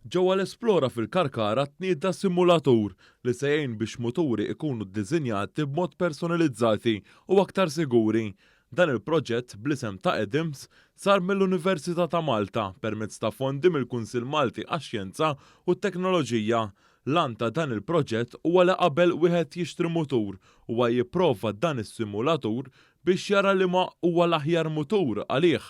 Ġewwa l-Esplora fil-Karkara tnieda simulatur li se jgħin biex muturi ikunu ddiżinjati b'mod personalizzati u aktar siguri. Dan il-proġett bl-isem ta' EDIMS sar mill-Università ta' Malta permezz ta' fondi mill-Kunsill Malti għax-Xjenza u t-Teknoloġija. Lan ta' dan il-proġett huwa li qabel wieħed jixtri mutur huwa jipprova dan is-simulatur biex jara li ma huwa l-aħjar mutur għalih.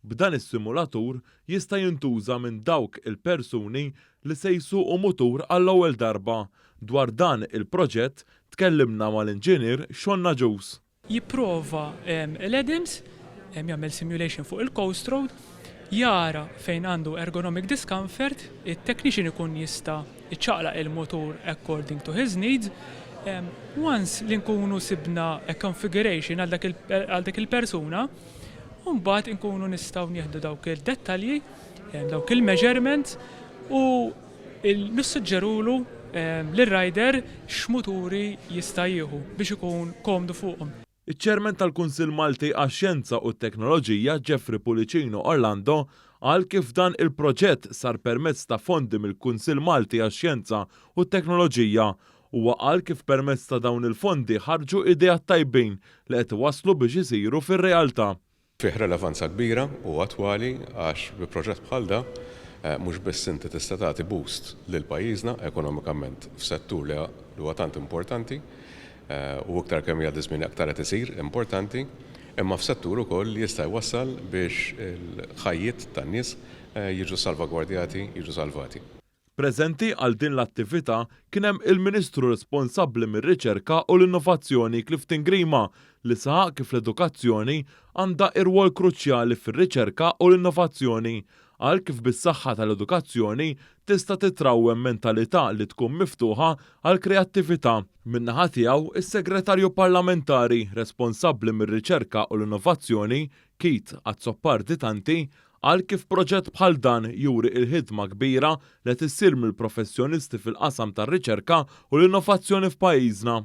B'dan is-simulatur jista' jintuża minn dawk il-persuni li se jsuqu mutur għall-ewwel darba. Dwar dan il-proġett tkellimna mal-inġinier Xonna Ġus. Jipprova l-EDIMS jagħmel simulation fuq il-Coast Road, jara fejn għandu ergonomic discomfort, it-technician ikun jista' iċċaqlaq il-motur according to his needs. Once li nkunu sibna a configuration għal dak il-persuna, mbagħad inkunu nistgħu nieħdu dawk il-dettalji, dawk il-measurements u nissuġġerulu lir-rider x'muturi jista' jieħu biex ikun komdu fuqhom. Iċ-Ċermen tal-Kunsill Malti għax-Xjenza u t-Teknoloġija Jeffrey Pulicino Orlando qal kif dan il-proġett sar permezz ta' fondi mill-Kunsill Malti għax-Xjenza u t-Teknoloġija huwa qal kif permezz ta' dawn il-fondi ħarġu ideat tajbin li qed iwasslu biex isiru fir-realtà. Fih relevanza kbira u attwali għax bi proġett bħal da mhux biss inti tista' tagħti boost lil pajjiżna ekonomikament f'settur li huwa tant importanti u iktar kemm jgħaddi żmien aktar qed isir importanti, imma f'settur ukoll li jista' jwassal biex il-ħajjiet tan-nies jiġu salvagwardjati, jiġu salvati. Preżenti għal din l-attività kien hemm il-Ministru responsabbli mir-Riċerka u l-Innovazzjoni Clifton Grima li saħaq kif l-edukazzjoni għandha rwol kruċjali fir-riċerka u l-innovazzjoni għal kif bis-saħħa tal-edukazzjoni tista' titrawwem mentalità li tkun miftuħa għal kreattività. Min-naħa tiegħu is-Segretarju Parlamentari responsabbli mir-Riċerka u l-Innovazzjoni Kit Azzopardi Tanti għal kif proġett bħal dan juri il-ħidma kbira li tissir mill-professjonisti fil-qasam tar-riċerka u l-innovazzjoni f'pajjiżna.